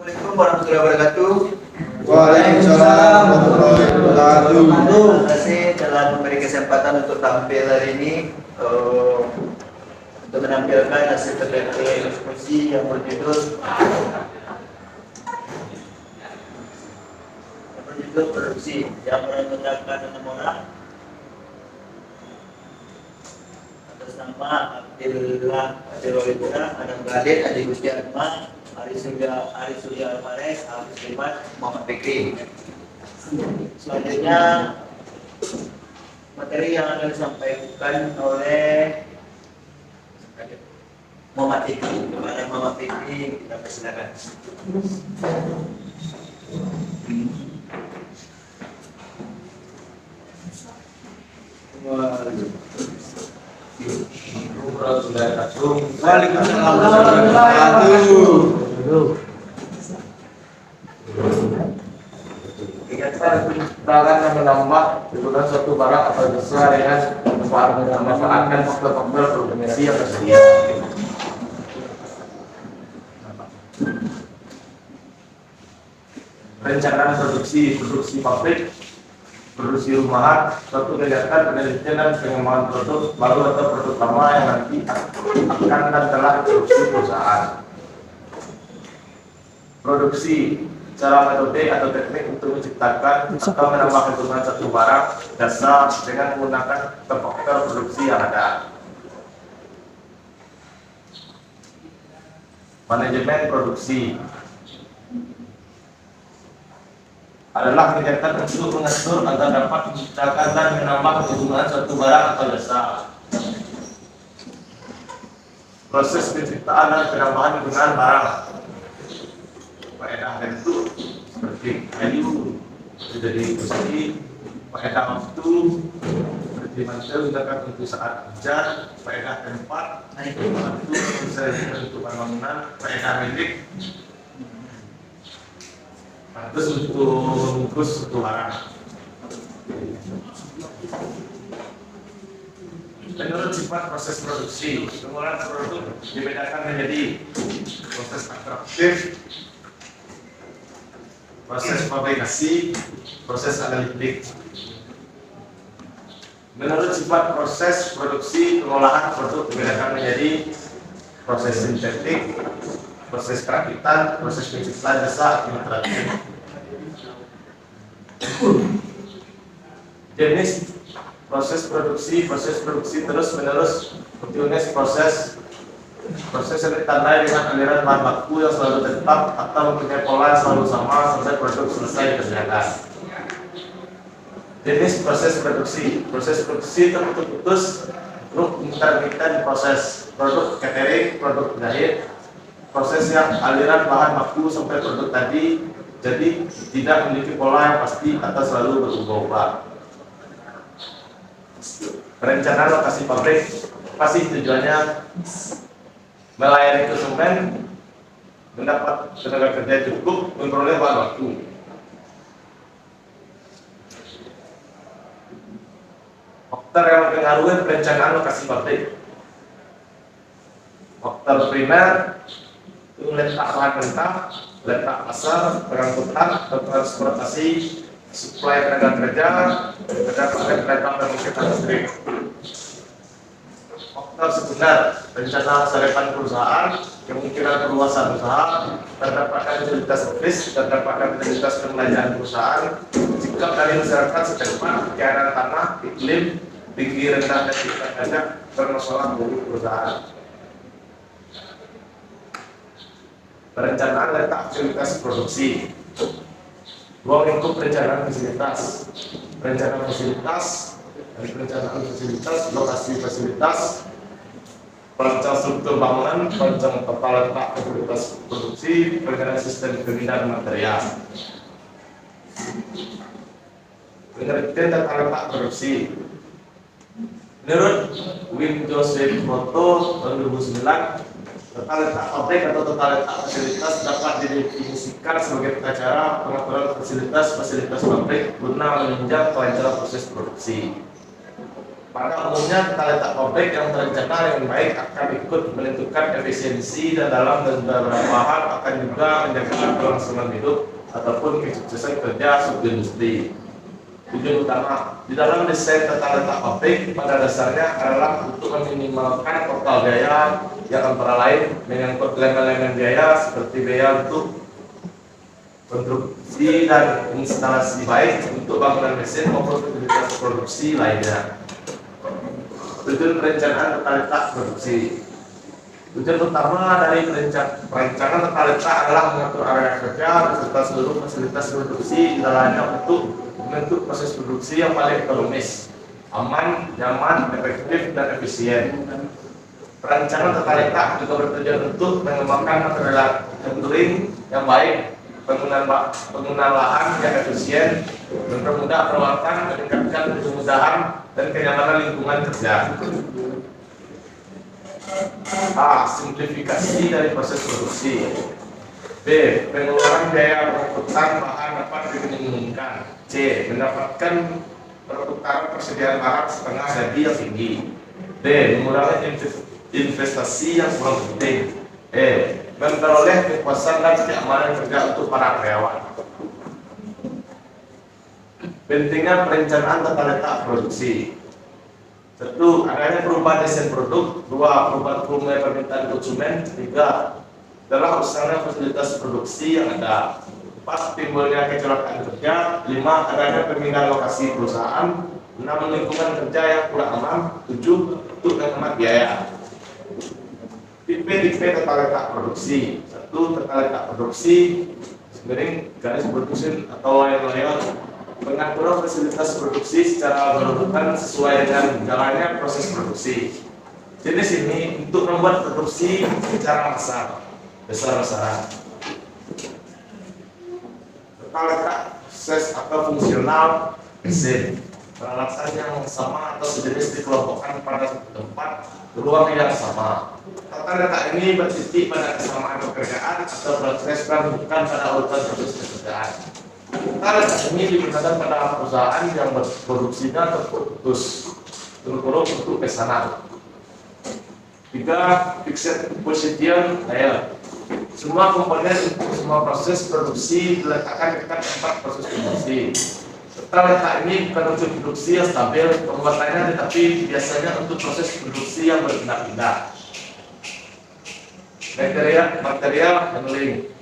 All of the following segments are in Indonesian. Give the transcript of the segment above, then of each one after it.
Assalamualaikum warahmatullahi wabarakatuh. Waalaikumsalam warahmatullahi wabarakatuh. Terima kasih telah memberi kesempatan untuk tampil hari ini untuk menampilkan hasil terkait eksekusi yang berjudul produksi yang beranggotakan 6 orang atas nama Abdillah Walidura, Adam Khalid, Adi Gusti Atma, Ari Surya Alvarez, Agus Limat, Muhammad Fikri. Selanjutnya materi yang akan disampaikan oleh Muhammad Fikri. Kepada Muhammad Fikri kita persilakan. Waalaikumsalam warahmatullahi wabarakatuh. Kegiatan penciptaan yang menambah kegunaan suatu barang atau jasa dengan memanfaatkan faktor-faktor produksi yang tersedia. Perencanaan produksi pabrik, produksi rumahan, suatu kegiatan penelitian dan pengembangan produk baru atau produk lama yang nanti akan dan telah produksi perusahaan. Produksi cara metode atau teknik untuk menciptakan atau menambah kegunaan satu barang jasa dengan menggunakan faktor produksi yang ada. Manajemen produksi adalah kegiatan untuk mengatur agar dapat menciptakan dan menambah kegunaan suatu barang atau jasa. Proses penciptaan dan penambahan kegunaan barang, faedah bentuk seperti kayu jadi besi, faedah waktu seperti mantel gunakan untuk saat hujan, faedah tempat waktu bisa untuk bangunan, faedah milik terus untuk bungkus suatu barang. Menurut sifat proses produksi, pengolahan produk dibedakan menjadi proses ekstraktif, proses fabrikasi, proses analitik. Menurut sifat proses produksi, pengolahan produk dibedakan menjadi proses sintetik, proses perakitan, proses penciptaan jasa administratif. Jenis proses produksi terus menerus jenis proses yang ditandai dengan aliran bahan baku yang selalu tetap atau mempunyai pola yang selalu sama sampai produk selesai dikerjakan. Jenis proses produksi terputus grup intermiten proses produk catering, produk jahit, proses yang aliran bahan baku sampai produk tadi jadi tidak memiliki pola yang pasti atau selalu berubah-ubah. Perencanaan lokasi pabrik pasti tujuannya melayani konsumen, mendapat tenaga kerja cukup, memperoleh bahan baku. Faktor yang mempengaruhi perencanaan lokasi pabrik. Faktor primer itu letak bahan mentah, letak pasar, pengangkutan, transportasi, suplai tenaga kerja, pendapatan kereta dan mungkin listrik. Faktor sekunder, rencana masa depan perusahaan, kemungkinan perluasan usaha, terdapatkan fasilitas servis, terdapatkan fasilitas pembelanjaan perusahaan, sikap dari masyarakat setempat, keadaan tanah, iklim, tinggi rendah dan tingkat pajak, permasalahan buruh perusahaan. Perencanaan letak fasilitas produksi. Ruang lingkup perencanaan fasilitas. Perencanaan fasilitas, lokasi fasilitas, perancang struktur bangunan, perancang tata letak fasilitas produksi, perencanaan sistem pemindahan material. Pengertian tata letak produksi. Menurut Wim Joseph Motto tahun 2009, tata letak pabrik atau tata letak fasilitas dapat didefinisikan sebagai tata cara pengaturan fasilitas pabrik guna menunjang kelancaran proses produksi. Pada umumnya tata letak pabrik yang terencana dengan baik akan ikut menentukan efisiensi dan dalam beberapa hal akan juga menjaga kelangsungan hidup ataupun kesuksesan kerja subindustri. Tujuan utama di dalam desain tata letak pabrik pada dasarnya adalah untuk meminimalkan total biaya yang antara lain menyangkut elemen-elemen biaya seperti biaya untuk konstruksi dan instalasi baik untuk bangunan mesin maupun fasilitas produksi lainnya. Tujuan perencanaan tata letak produksi. Tujuan utama dari perencanaan tata letak adalah mengatur area kerja beserta seluruh fasilitas produksi di dalamnya untuk membentuk proses produksi yang paling ekonomis, aman, nyaman, efektif, dan efisien. Perencanaan tata letak juga bertujuan untuk mengembangkan material handling yang baik, penggunaan lahan yang efisien, mempermudah perawatan, meningkatkan kemudahan dan kenyamanan lingkungan kerja. A. Simplifikasi dari proses produksi. B. Pengeluaran biaya pengangkutan bahan dapat diminimalkan. C. Mendapatkan perputaran persediaan barang setengah jadi yang tinggi. D. Mengurangi investasi yang kurang penting. E. Memperoleh kepuasan dan keamanan kerja untuk para karyawan. Pentingnya perencanaan tata letak produksi. 1. Adanya perubahan desain produk. 2. Perubahan volume permintaan konsumen. 3. Dalam usaha fasilitas produksi yang ada. 4. Timbulnya kecelakaan kerja. 5. Adanya pemindahan lokasi perusahaan. 6. Lingkungan kerja yang kurang aman. 7. Untuk menghemat biaya. Tipe tata letak produksi. 1. Tata letak produksi garis produksi atau layer pengaturan fasilitas produksi secara berurutan sesuai dengan jalannya proses produksi. Jenis ini untuk membuat produksi secara besar-besaran. Tata letak proses atau fungsional mesin. Peralatan yang sama atau sejenis dikelompokkan pada satu tempat ruang yang sama. Tata letak ini bertitik pada kesamaan pekerjaan atau proses dan bukan pada urutan proses pekerjaan. Tata letak ini digunakan pada perusahaan yang produksinya terputus untuk pesanan. 3. Fixed position layer. Semua komponen untuk semua proses produksi diletakkan di dekat tempat proses produksi. Tata letak ini bukan untuk produksi yang stabil pembuatannya, tetapi biasanya untuk proses produksi yang berpindah-pindah. Material handling.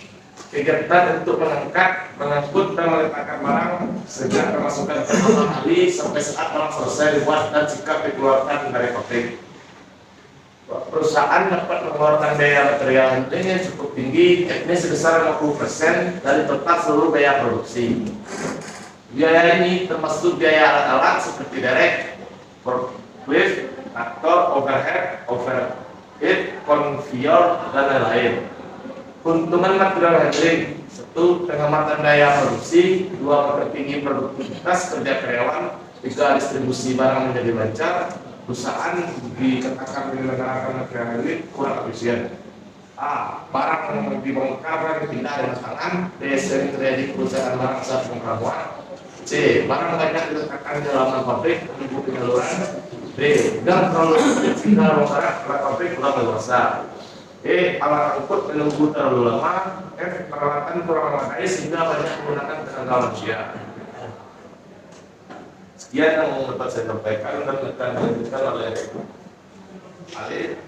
Kegiatan untuk mengangkut dan meletakkan barang sejak kemasukan pertama kali sampai saat barang selesai dibuat dan sikap dikeluarkan dari pabrik. Perusahaan dapat mengeluarkan biaya material handling yang cukup tinggi, yakni sebesar 50% dari total seluruh biaya produksi. Biaya ini termasuk biaya alat-alat seperti derek, forklift, traktor, overhead, konveyor, dan lain-lain. Keuntungan material handling. 1. Penghematan daya produksi. 2. Mempertinggi produktivitas kerja karyawan. 3. Distribusi barang menjadi lancar. Perusahaan dikatakan menyelenggarakan material handling kurang efisien. A. Barang yang dibongkar dan dipindah dengan tangan. B. Sering terjadi perusahaan barang saat pemrograman. C. Barang banyak diletakkan di halaman pabrik menunggu penyaluran. D. Dan terlalu sedikit sehingga bongkaran pabrik kurang leluasa. E. Alat angkut menunggu terlalu lama. F. Peralatan kurang memadai sehingga banyak menggunakan tenaga manusia. Sekian yang dapat saya sampaikan dan akan dilanjutkan oleh Ali.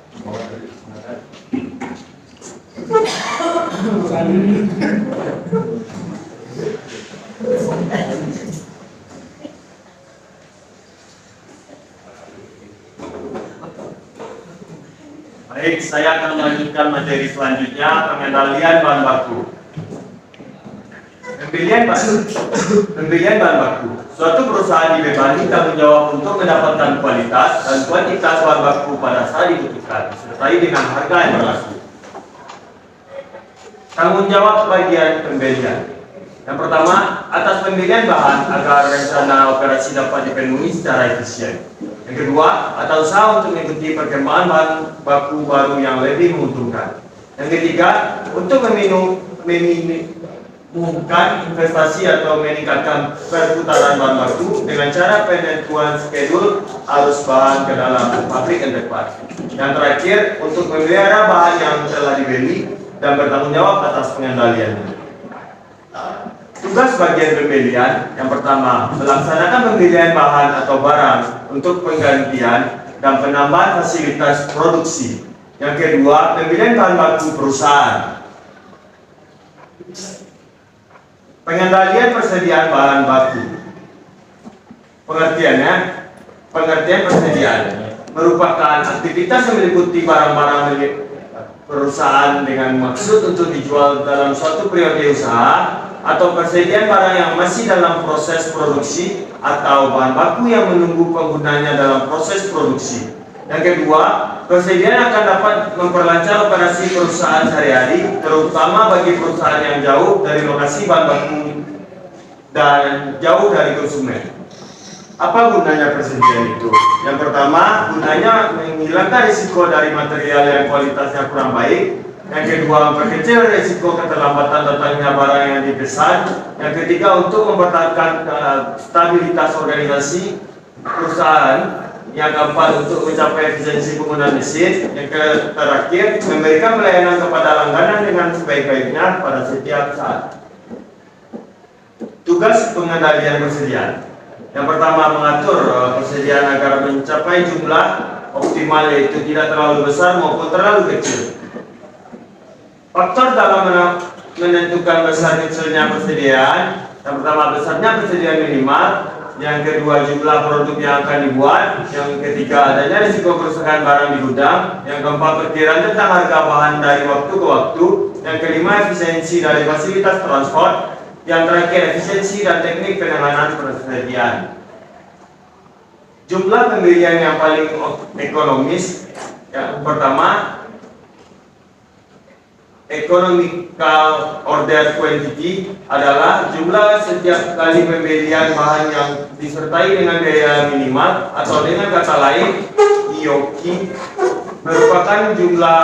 Baik, saya akan melanjutkan materi selanjutnya, pengendalian bahan baku. Pembelian bahan baku. Suatu perusahaan dibebani tanggung jawab untuk mendapatkan kualitas dan kuantitas bahan baku pada saat dibutuhkan, disertai dengan harga yang berlaku. Tanggung jawab bagian pembelian. Yang pertama, atas pembelian bahan agar rencana operasi dapat dipenuhi secara efisien. Yang kedua, atas usaha untuk mengikuti perkembangan bahan baku baru yang lebih menguntungkan. Yang ketiga, untuk menumbuhkan investasi atau meningkatkan perputaran bahan baku dengan cara penentuan schedule arus bahan ke dalam pabrik yang tepat. Yang terakhir, untuk memelihara bahan yang telah dibeli dan bertanggung jawab atas pengendaliannya. Tugas bagian pembelian yang pertama, melaksanakan pembelian bahan atau barang untuk penggantian dan penambahan fasilitas produksi. Yang kedua, pembelian bahan baku perusahaan. Pengendalian persediaan bahan baku. Pengertian persediaan merupakan aktivitas yang meliputi barang-barang milik perusahaan dengan maksud untuk dijual dalam suatu periode usaha, atau persediaan barang yang masih dalam proses produksi atau bahan baku yang menunggu penggunanya dalam proses produksi. Yang kedua, persediaan akan dapat memperlancar operasi perusahaan sehari-hari, terutama bagi perusahaan yang jauh dari lokasi bahan baku dan jauh dari konsumen. Apa gunanya persediaan itu? Yang pertama, gunanya menghilangkan risiko dari material yang kualitasnya kurang baik. Yang kedua, memperkecil risiko keterlambatan datangnya barang yang dipesan. Yang ketiga, untuk mempertahankan stabilitas organisasi perusahaan. Yang keempat, untuk mencapai efisiensi penggunaan mesin. Yang terakhir, memberikan pelayanan kepada langganan dengan sebaik-baiknya pada setiap saat. Tugas pengendalian persediaan. Yang pertama, mengatur persediaan agar mencapai jumlah optimal, yaitu tidak terlalu besar maupun terlalu kecil. Faktor dalam menentukan besar kecilnya persediaan. Yang pertama, besarnya persediaan minimal. Yang kedua, jumlah produk yang akan dibuat. Yang ketiga, adanya risiko kerusakan barang di gudang. Yang keempat, perkiraan tentang harga bahan dari waktu ke waktu. Yang kelima, efisiensi dari fasilitas transport. Yang terakhir, efisiensi dan teknik penanganan persediaan. Jumlah pembelian yang paling ekonomis. Yang pertama, economical order quantity adalah jumlah setiap kali pembelian bahan yang disertai dengan biaya minimal, atau dengan kata lain EOQ merupakan jumlah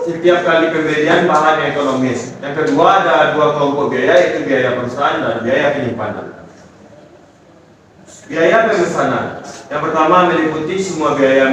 setiap kali pembelian bahan yang ekonomis. Yang kedua, ada dua kelompok biaya, yaitu biaya perusahaan dan biaya penyimpanan. Biaya pemesanan. Yang pertama meliputi semua biaya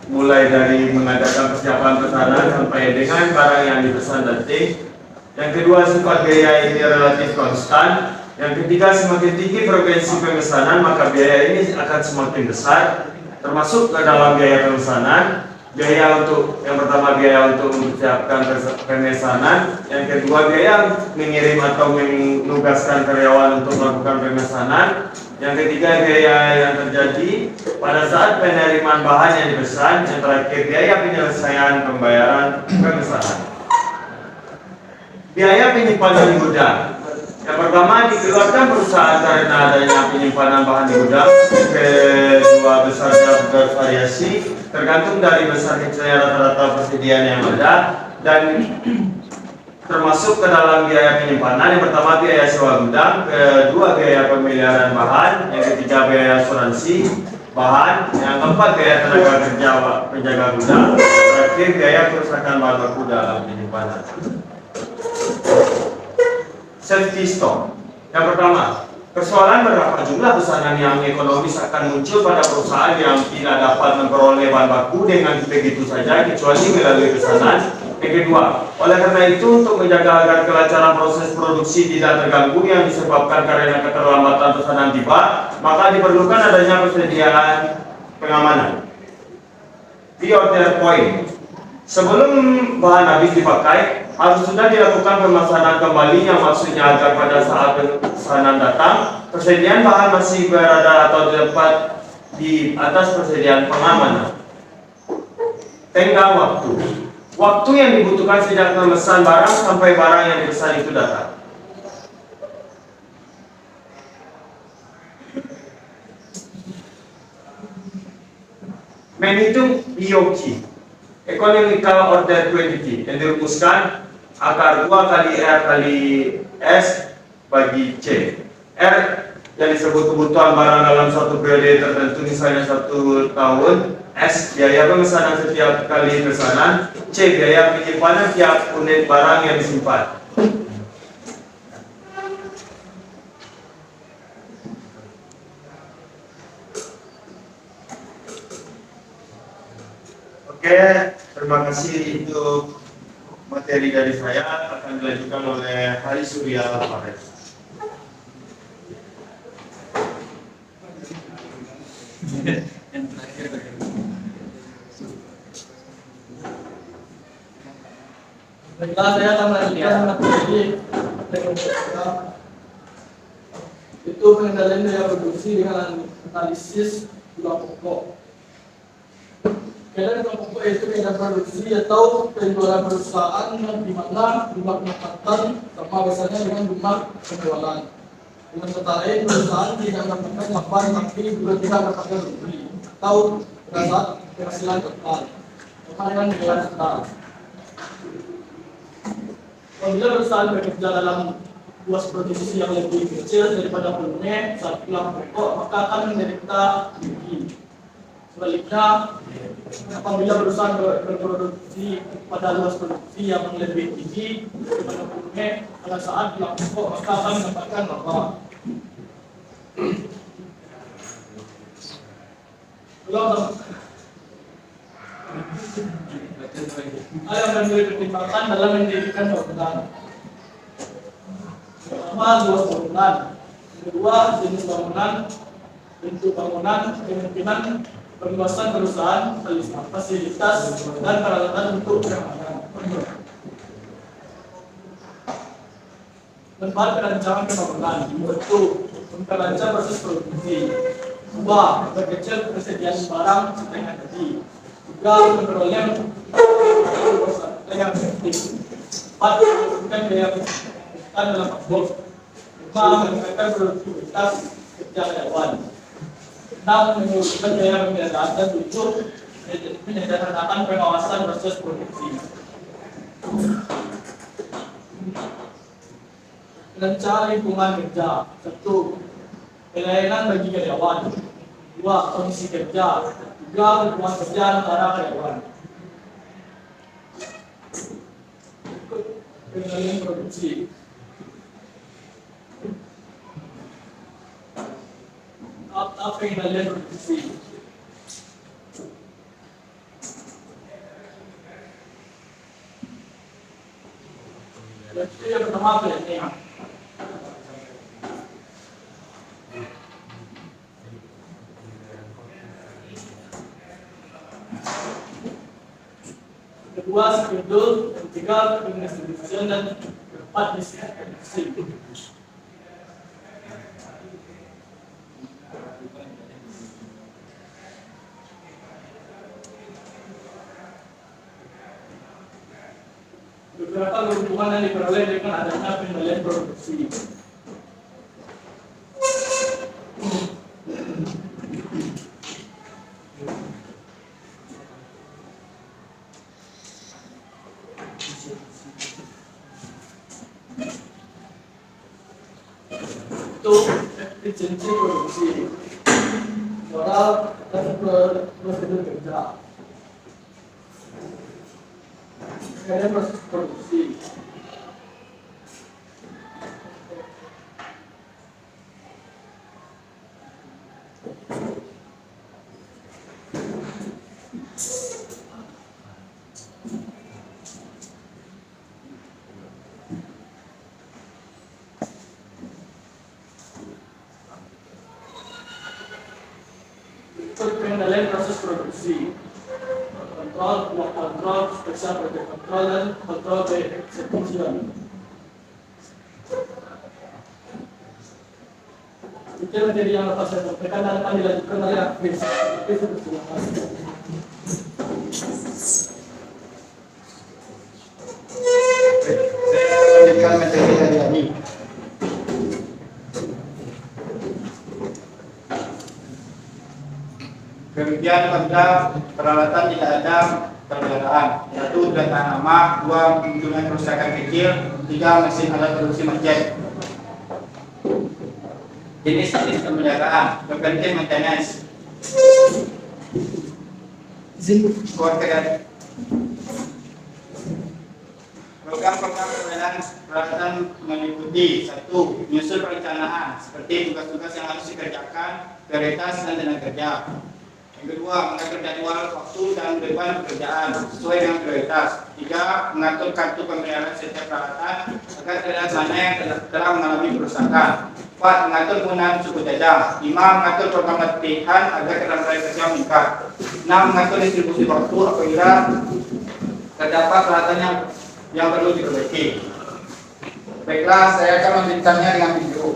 mulai dari mengadakan persiapan pesanan sampai dengan barang yang dipesan dan ting. Yang kedua, sifat biaya ini relatif konstan. Yang ketiga, semakin tinggi frekuensi pemesanan, maka biaya ini akan semakin besar. Termasuk ke dalam biaya pemesanan, biaya untuk yang pertama biaya untuk mempersiapkan pemesanan. Yang kedua, biaya mengirim atau menugaskan karyawan untuk melakukan pemesanan. Yang ketiga, biaya yang terjadi pada saat penerimaan bahan yang dipesan. Yang terakhir, biaya penyelesaian pembayaran pemesanan. Biaya penyimpanan di gudang. Yang pertama, dikeluarkan perusahaan karena adanya penyimpanan bahan di gudang. Kedua, besarnya bervariasi tergantung dari besar kecilnya rata-rata persediaan yang ada, dan termasuk ke dalam biaya penyimpanan. Yang pertama, biaya sewa gudang. Kedua, biaya pemeliharaan bahan. Yang ketiga, biaya asuransi bahan. Yang keempat, biaya tenaga kerja penjaga gudang. Terakhir, biaya kerusakan bahan baku dalam penyimpanan. Safety stock. Yang pertama, persoalan berapa jumlah pesanan yang ekonomis akan muncul pada perusahaan yang tidak dapat memperoleh bahan baku dengan begitu saja kecuali melalui pesanan. Yang kedua, oleh karena itu, untuk menjaga agar kelancaran proses produksi tidak terganggu yang disebabkan karena keterlambatan pesanan tiba, maka diperlukan adanya persediaan pengamanan. Pre-order point. Sebelum bahan habis dipakai, harus sudah dilakukan pemesanan kembali, yang maksudnya agar pada saat pesanan datang, persediaan bahan masih berada atau tepat di atas persediaan pengamanan. Tenggang waktu. Waktu yang dibutuhkan sejak memesan barang sampai barang yang dipesan itu datang. Menghitung EOQ, Economical Order Quantity, yang dirumuskan akar 2 kali R kali S bagi C. R yang disebut kebutuhan barang dalam suatu periode tertentu, misalnya 1 tahun. S, biaya pemesanan setiap kali pesanan. C, biaya penyimpanan tiap unit barang yang disimpan. Oke, terima kasih untuk materi dari saya akan dilanjutkan oleh Hari Surya Farid. Baiklah, saya akan melanjutkan materi itu pengendalian daya produksi dengan analisis dua pokok. Keadaan dua pokok yaitu keadaan produksi atau penjualan perusahaan di mana jumlah pendapatan sama biasanya dengan jumlah penjualan. Dengan kata lain, perusahaan tidak mendapatkan laba tapi juga tidak mendapatkan rugi atau penghasilan total. Sama dengan nilai total. Apabila perusahaan bekerja dalam luas produksi yang lebih kecil daripada volume saat tulang pokok, maka akan menderita rugi. Sebaliknya, apabila perusahaan berproduksi pada luas produksi yang lebih tinggi daripada volume pada saat tulang pokok, maka akan mendapatkan laba. Hal yang perlu dipertimbangkan dalam mendirikan bangunan. Pertama, luas bangunan. Kedua, jenis bangunan, bentuk bangunan, kemungkinan perluasan perusahaan, fasilitas, dan peralatan untuk keamanan. Manfaat perancangan pembangunan. Satu, memperancang proses produksi. Dua, memperkecil persediaan barang setengah tadi. Tiga, memperoleh yang efektif. Empat, menurunkan biaya pekerjaan dalam faktor. Lima, meningkatkan produktivitas kerja karyawan. Enam, menurunkan biaya pembiayaan. Dan tujuh, menyederhanakan pengawasan proses produksi. Rencana lingkungan kerja. Satu, pelayanan bagi karyawan. Dua, kondisi kerja. Tiga, lingkungan kerja antara karyawan. Pengendalian produksi. Apa pengendalian produksi? Itu yang pertama planning. Kedua, schedule. Ketiga, pendistribusian. Dan keempat, distribusi. Beberapa keuntungan yang diperoleh dengan adanya pengendalian produksi. Itu efisiensi produksi, moral dan prosedur kerja. Ada proses produksi. Pengendalian proses produksi, kontrol, spesial project kontrol, dan kontrol eksekusi. Itu materi yang lepas saya sampaikan dan akan dilanjutkan oleh Akvis. Saya lanjutkan materi hari ini. Kemudian pada peralatan tidak ada pemeliharaan. Satu, data nama. Dua, munculnya kerusakan kecil. Tiga, mesin alat produksi macet. Jenis pemeliharaan, preventive maintenance. Program-program pemeliharaan peralatan meliputi: satu, menyusun perencanaan seperti tugas-tugas yang harus dikerjakan, prioritas dan tenaga kerja. Yang kedua, mengatur jadwal waktu dan beban pekerjaan sesuai dengan prioritas. Tiga, mengatur kartu pembayaran setiap peralatan agar terlihat mana yang telah mengalami kerusakan. 4. Mengatur penggunaan suku cadang. 5. Mengatur program latihan agar keterampilan kerja meningkat. 6. Mengatur distribusi waktu apabila terdapat peralatan yang perlu diperbaiki. Baiklah, saya akan melanjutkannya dengan video.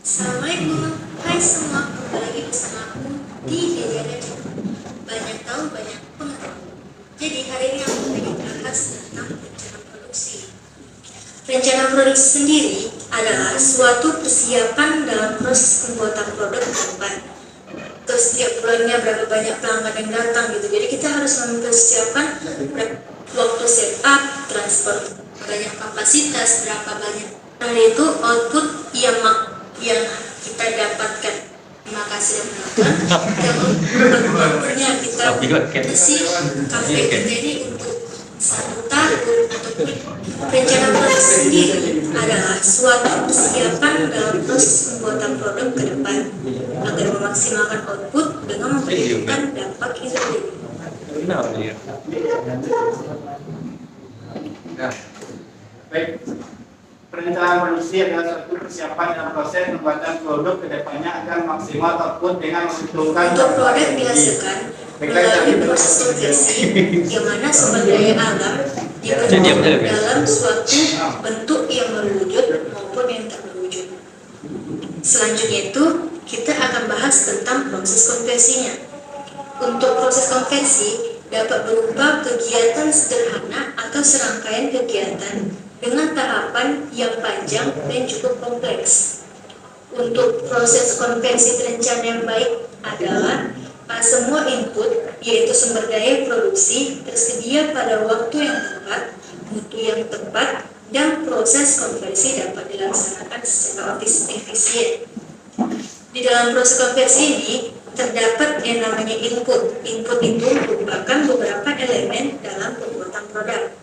Assalamualaikum, hai semua, kembali lagi bersama aku di Dede Banyak tahu, banyak pengetahuan. Jadi hari ini aku ingin bahas tentang rencana produksi. Rencana produksi sendiri adalah suatu persiapan dalam proses pembuatan produk ke depan. Terus setiap bulannya berapa banyak pelanggan yang datang gitu. Jadi kita harus mempersiapkan waktu setup, transport, banyak kapasitas, berapa banyak. Nah itu output yang kita dapatkan. Terima kasih sudah menonton. Dan waktunya kita isi kafe kita ini untuk 1 tahun ataupun rencana produksi sendiri adalah suatu persiapan dalam proses pembuatan produk ke depan agar memaksimalkan output dengan memperhitungkan dampak yang terjadi. Baik. Perencanaan produksi adalah suatu persiapan dalam proses pembuatan produk ke depannya agar maksimal output dengan memperhitungkan Untuk produk dihasilkan melalui proses konversi yang mana sumber daya alam dibentuk dalam suatu bentuk yang berwujud maupun yang tak berwujud. Selanjutnya itu kita akan bahas tentang proses konversinya. Untuk proses konversi dapat berupa kegiatan sederhana atau serangkaian kegiatan dengan tahapan yang panjang dan cukup kompleks. Untuk proses konversi terencana yang baik adalah semua input, yaitu sumber daya produksi, tersedia pada waktu yang tepat, mutu yang tepat, dan proses konversi dapat dilaksanakan secara efisien. Di dalam proses konversi ini terdapat yang namanya input. Input itu merupakan beberapa elemen dalam pembuatan produk.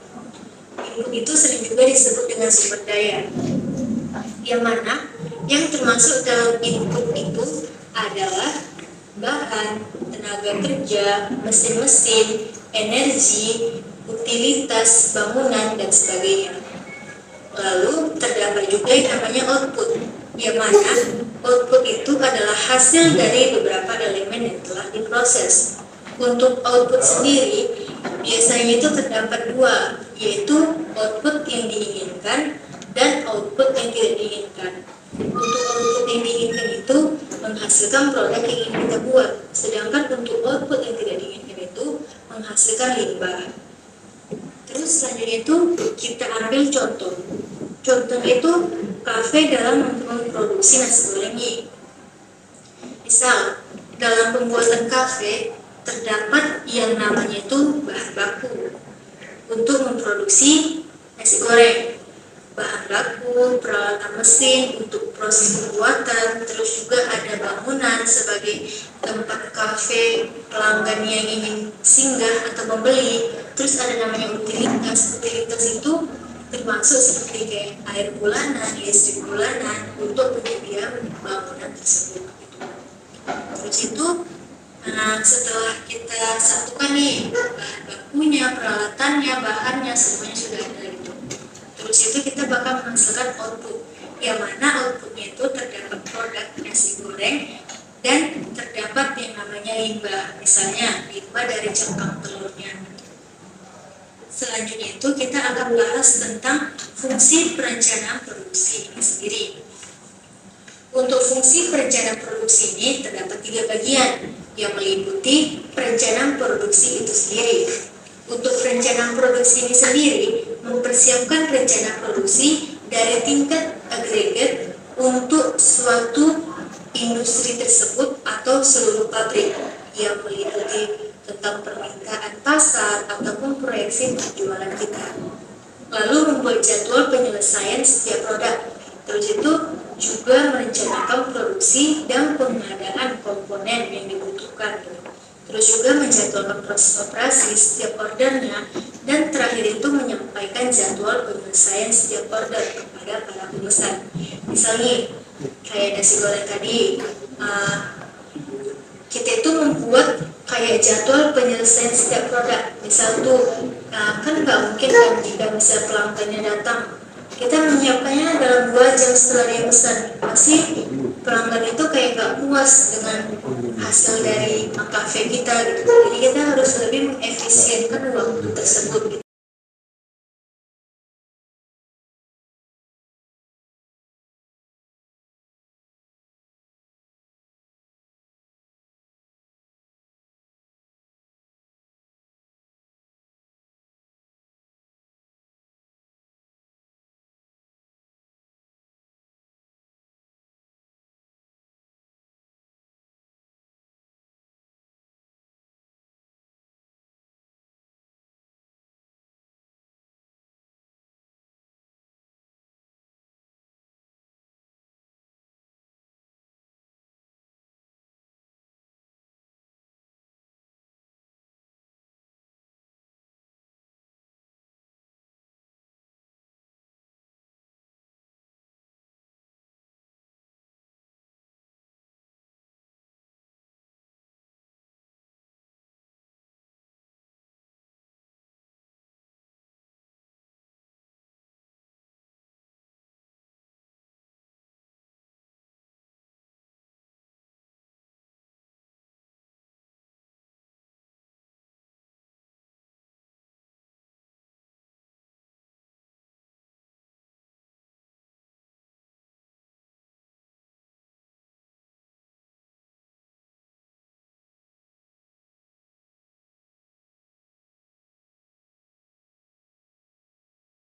Input itu sering juga disebut dengan sumber daya, yang mana yang termasuk dalam input itu adalah bahan, tenaga kerja, mesin-mesin, energi, utilitas, bangunan, dan sebagainya. Lalu terdapat juga yang namanya output, yang mana output itu adalah hasil dari beberapa elemen yang telah diproses. Untuk output sendiri biasanya itu terdapat 2, yaitu output yang diinginkan dan output yang tidak diinginkan. Untuk output yang diinginkan itu menghasilkan produk yang ingin kita buat, sedangkan untuk output yang tidak diinginkan itu menghasilkan limbah. Terus selanjutnya itu kita ambil contoh. Contoh itu kafe dalam memproduksi nasi goreng mie. Misal dalam pembuatan kafe terdapat yang namanya itu bahan baku untuk memproduksi nasi goreng. Bahan baku, peralatan mesin untuk proses pembuatan, terus juga ada bangunan sebagai tempat kafe pelanggan yang ingin singgah atau membeli. Terus ada namanya utilitas. Utilitas itu termasuk seperti kayak air bulanan, listrik bulanan untuk penyediaan bangunan tersebut. Terus itu setelah kita satukan nih bahan bakunya, peralatannya, bahannya, semuanya sudah ada gitu. Terus itu kita bakal menghasilkan output, yang mana outputnya itu terdapat produk nasi goreng dan terdapat yang namanya limbah, misalnya limbah dari cangkang telurnya. Selanjutnya itu kita akan bahas tentang fungsi perencanaan produksi ini sendiri. Untuk fungsi perencanaan produksi ini terdapat 3 bagian yang meliputi perencanaan produksi itu sendiri. Untuk perencanaan produksi ini sendiri mempersiapkan rencana produksi dari tingkat agregat untuk suatu industri tersebut atau seluruh pabrik, yang meliputi tentang permintaan pasar ataupun proyeksi penjualan kita. Lalu membuat jadwal penyelesaian setiap produk. Terus itu juga merencanakan produksi dan pengadaan komponen yang dibutuhkan. Terus juga menjadwalkan proses operasi setiap ordernya, dan terakhir itu menyampaikan jadwal penyelesaian setiap order kepada para pemesan. Misalnya kayak nasi goreng tadi, kita itu membuat kayak jadwal penyelesaian setiap produk. Misal tuh kan nggak mungkin kan jika misal pelanggannya datang, kita menyiapkannya dalam 2 jam setelah dia pesan, pasti pelanggan itu kayak nggak puas dengan hasil dari kafe kita gitu. Jadi kita harus lebih mengefisienkan waktu tersebut gitu.